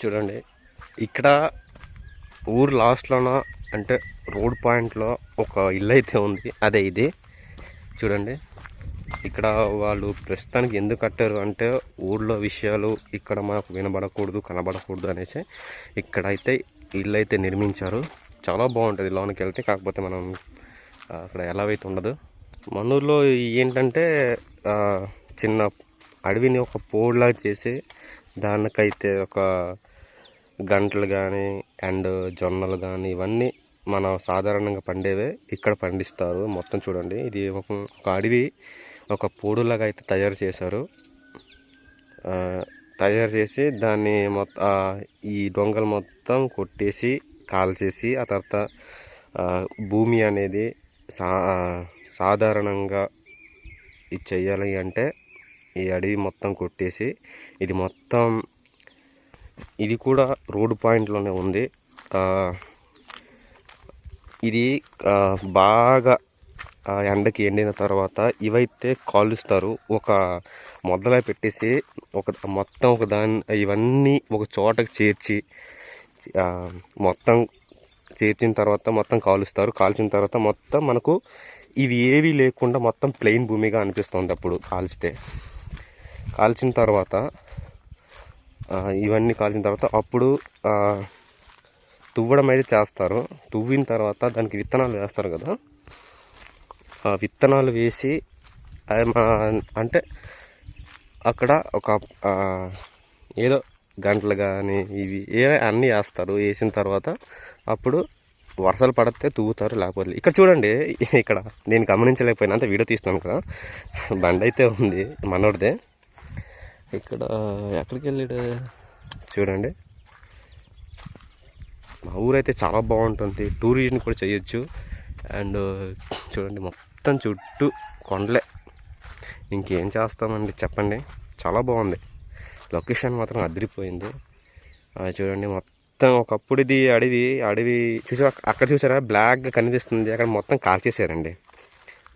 చూడండి ఇక్కడ ఊరు లాస్ట్లోన అంటే రోడ్ పాయింట్లో ఒక ఇల్లు అయితే ఉంది. అదే ఇది చూడండి. ఇక్కడ వాళ్ళు ప్రస్తుతానికి ఎందుకు కట్టారు అంటే ఊళ్ళో విషయాలు ఇక్కడ మనకు వినబడకూడదు కనబడకూడదు అనేసి ఇక్కడైతే ఇల్లు అయితే నిర్మించారు. చాలా బాగుంటుంది లోనికి వెళ్తే. కాకపోతే మనం అక్కడ ఎలా అయితే ఉండదు. మన ఊర్లో ఏంటంటే చిన్న అడవిని ఒక పోడ్లా చేసి దానికైతే ఒక గంటలు కానీ అండ్ జొన్నలు కానీ ఇవన్నీ మన సాధారణంగా పండేవే ఇక్కడ పండిస్తారు. మొత్తం చూడండి, ఇది ఒక అడవి ఒక పోడులాగా అయితే తయారు చేశారు. తయారు చేసి దాన్ని మొత్తం ఈ డొంగలు మొత్తం కొట్టేసి కాల్చేసి ఆ తర్వాత భూమి అనేది సాధారణంగా ఇది చెయ్యాలి అంటే ఈ అడవి మొత్తం కొట్టేసి ఇది మొత్తం ఇది కూడా రోడ్ పాయింట్లోనే ఉంది. ఇది బాగా ఎండకి ఎండిన తర్వాత ఇవైతే కాలుస్తారు. ఒక మొదలై పెట్టేసి మొత్తం ఒక ఇవన్నీ ఒక చోటకి చేర్చి మొత్తం చేర్చిన తర్వాత మొత్తం కాలుస్తారు. కాల్చిన తర్వాత మొత్తం మనకు ఇవి ఏవి లేకుండా మొత్తం ప్లెయిన్ భూమిగా అనిపిస్తుంది. అప్పుడు కాల్చిన తర్వాత ఇవన్నీ కాల్చిన తర్వాత అప్పుడు తువ్వడం అయితే చేస్తారు. తువ్విన తర్వాత దానికి విత్తనాలు వేస్తారు కదా. విత్తనాలు వేసి అంటే అక్కడ ఒక ఏదో గంటలు కానీ ఇవి అన్నీ వేస్తారు. వేసిన తర్వాత అప్పుడు వర్షాలు పడితే తువ్వుతారు, లేకపోతే ఇక్కడ చూడండి. ఇక్కడ నేను గమనించలేకపోయినా అంతే వీడియో తీస్తున్నాను కదా. బండి అయితే ఉంది మనోడిదే. ఇక్కడ ఎక్కడికి వెళ్ళాడు చూడండి. మా ఊరైతే చాలా బాగుంటుంది. టూరిజం కూడా చేయొచ్చు. అండ్ చూడండి మొత్తం చుట్టూ కొండలే. ఇంకేం చేస్తామండి చెప్పండి. చాలా బాగుంది. లొకేషన్ మాత్రం అదిరిపోయింది. చూడండి మొత్తం ఒకప్పుడు ఇది అడవి చూసారా, అక్కడ చూసారా బ్లాక్గా కనిపిస్తుంది. అక్కడ మొత్తం కాల్చేసారండి.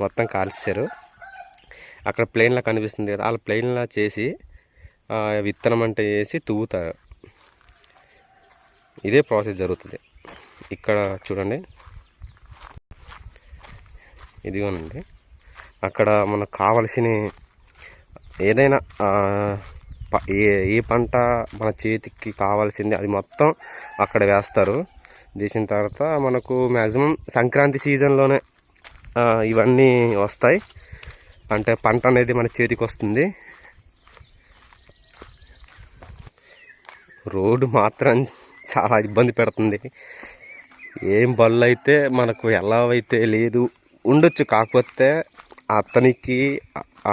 మొత్తం కాల్చేశారు. అక్కడ ప్లెయిన్లా కనిపిస్తుంది కదా, అలా ప్లెయిన్లా చేసి విత్తనం అంటే వేసి తువ్వుతారు. ఇదే ప్రాసెస్ జరుగుతుంది ఇక్కడ చూడండి. ఇదిగోనండి అక్కడ మనకు కావలసిన ఏదైనా ఏ పంట మన చేతికి కావాల్సింది అది మొత్తం అక్కడ వేస్తారు. చేసిన తర్వాత మనకు మ్యాక్సిమం సంక్రాంతి సీజన్లోనే ఇవన్నీ వస్తాయి. అంటే పంట అనేది మన చేతికి వస్తుంది. రోడ్డు మాత్రం చాలా ఇబ్బంది పెడుతుంది. ఏం బళ్ళు అయితే మనకు ఎలా అయితే లేదు ఉండొచ్చు. కాకపోతే అతనికి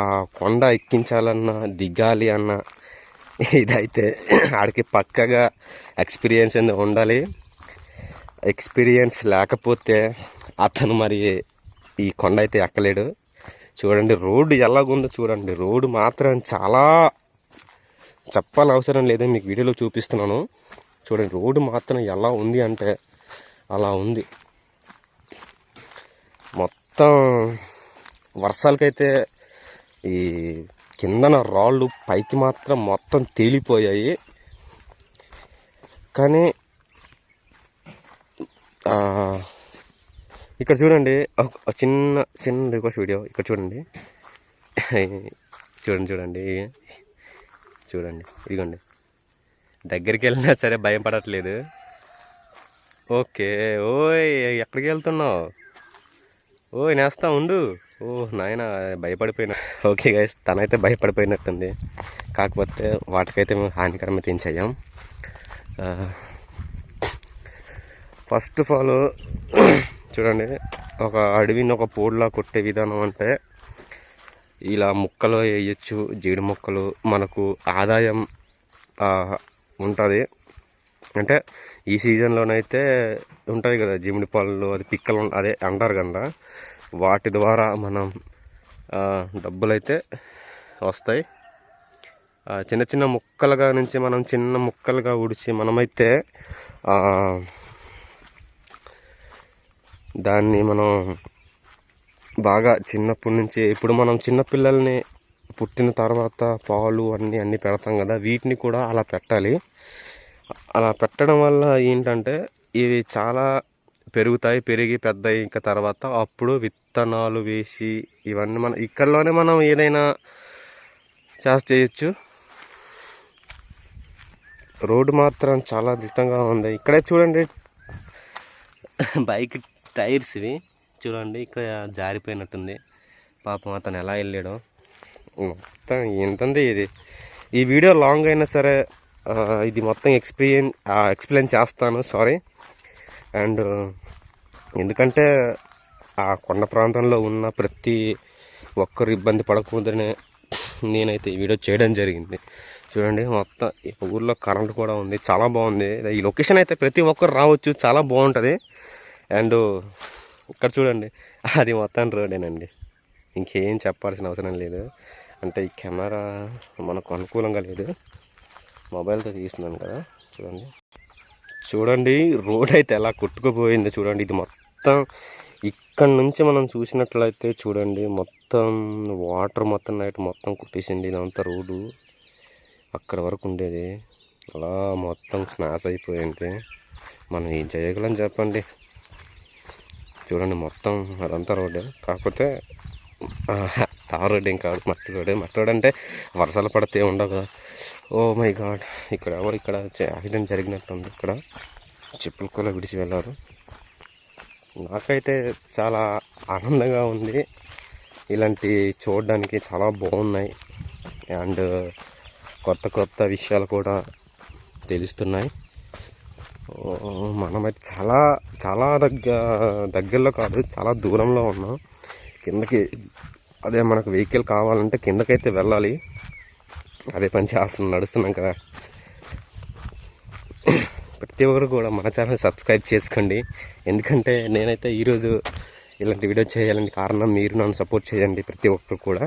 ఆ కొండ ఎక్కించాలన్నా దిగాలి అన్న ఇదైతే ఆడికి పక్కగా ఎక్స్పీరియన్స్ అనేది ఉండాలి. ఎక్స్పీరియన్స్ లేకపోతే అతను మరి ఈ కొండ అయితే ఎక్కలేడు. చూడండి రోడ్డు ఎలాగుందో చూడండి. రోడ్డు మాత్రం చాలా చెప్పాలని అవసరం లేదు, మీకు వీడియోలో చూపిస్తున్నాను. చూడండి రోడ్డు మాత్రం ఎలా ఉంది అంటే అలా ఉంది. మొత్తం వర్షాలకైతే ఈ కిందన రాళ్ళు పైకి మాత్రం మొత్తం తేలిపోయాయి. కానీ ఇక్కడ చూడండి చిన్న రిక్వెస్ట్ వీడియో. ఇక్కడ చూడండి చూడండి ఇదిగోండి. దగ్గరికి వెళ్ళినా సరే భయం పడట్లేదు. ఓకే ఓయ్ ఎక్కడికి వెళ్తున్నావు? ఓయ్ నేస్తా ఉండు. ఓ నాయన భయపడిపోయినా. ఓకే గైస్, తనైతే భయపడిపోయినట్టుంది. కాకపోతే వాటికైతే మేము హానికరమైతే ఏం చెయ్యం. ఫస్ట్ ఆఫ్ ఆల్ చూడండి, ఒక అడవిని ఒక పోడ్లా కొట్టే విధానం అంటే ఇలా ముక్కలు వేయచ్చు. జీడి మొక్కలు మనకు ఆదాయం ఉంటుంది. అంటే ఈ సీజన్లోనైతే ఉంటుంది కదా జిమిడి పళ్ళు, అది పిక్కలు అదే అంటారు కదా, వాటి ద్వారా మనం డబ్బులు అయితే వస్తాయి. చిన్న చిన్న ముక్కలుగా నుంచి మనం చిన్న ముక్కలుగా ఉడిచి మనమైతే దాన్ని మనం బాగా చిన్నప్పటి నుంచి ఇప్పుడు మనం చిన్నపిల్లల్ని పుట్టిన తర్వాత పాలు అన్నీ పెడతాం కదా, వీటిని కూడా అలా పెట్టాలి. అలా పెట్టడం వల్ల ఏంటంటే ఇవి చాలా పెరుగుతాయి, పెరిగి పెద్ద ఇంకా తర్వాత అప్పుడు విత్తనాలు వేసి ఇవన్నీ మనం ఇక్కడలోనే మనం ఏదైనా చేయొచ్చు. రోడ్డు మాత్రం చాలా దిట్టంగా ఉంది. ఇక్కడే చూడండి బైక్ టైర్స్ ఇవి చూడండి, ఇక్కడ జారిపోయినట్టుంది. పాపం అతను ఎలా వెళ్ళాడో. మొత్తం ఎంతంది ఇది. ఈ వీడియో లాంగ్ అయినా సరే ఇది మొత్తం ఎక్స్ప్లెయిన్ చేస్తాను, సారీ. అండ్ ఎందుకంటే ఆ కొండ ప్రాంతంలో ఉన్న ప్రతి ఒక్కరు ఇబ్బంది పడకూడదని నేనైతే ఈ వీడియో చేయడం జరిగింది. చూడండి మొత్తం ఊర్లో కరెంట్ కూడా ఉంది, చాలా బాగుంది. ఈ లొకేషన్ అయితే ప్రతి ఒక్కరు రావచ్చు, చాలా బాగుంటుంది. అండ్ ఇక్కడ చూడండి అది మొత్తం రోడేనండి, ఇంకేం చెప్పాల్సిన అవసరం లేదు. అంటే ఈ కెమెరా మనకు అనుకూలంగా లేదు, మొబైల్తో తీస్తున్నాను కదా. చూడండి రోడ్ అయితే ఎలా కొట్టుకుపోయిందో చూడండి. ఇది మొత్తం ఇక్కడ నుంచి మనం చూసినట్లయితే చూడండి మొత్తం వాటర్ మొత్తం నైట్ మొత్తం కొట్టేసింది. ఇదంతా రోడ్డు అక్కడ వరకు ఉండేది, అలా మొత్తం స్మాష్ అయిపోయింది. మనం ఏం చేయగలం చెప్పండి. చూడండి మొత్తం అదంతా రోడ్డే, కాకపోతే తార్ రోడ్ ఏం కాదు, మట్టి రోడ్. మట్టి రోడ్ అంటే వర్షాలు పడితే ఉండగా. ఓ మై గాడ్, ఇక్కడ ఎవరు ఇక్కడ యాక్సిడెంట్ జరిగినట్టుంది. ఇక్కడ చెప్పులు కూడా విడిచి వెళ్ళారు. నాకైతే చాలా ఆనందంగా ఉంది, ఇలాంటి చూడడానికి చాలా బాగున్నాయి. అండ్ కొత్త కొత్త విషయాలు కూడా తెలుస్తున్నాయి. మనమైతే చాలా చాలా దగ్గరలో కాదు, చాలా దూరంలో ఉన్నాం. కిందకి అదే మనకు వెహికల్ కావాలంటే కిందకైతే వెళ్ళాలి, అదే పని నడుస్తున్నాం కదా. ప్రతి ఒక్కరు కూడా మన ఛానల్ సబ్స్క్రైబ్ చేసుకోండి, ఎందుకంటే నేనైతే ఈరోజు ఇలాంటి వీడియో చేయాలని కారణం మీరు నన్ను సపోర్ట్ చేయండి ప్రతి ఒక్కరు కూడా.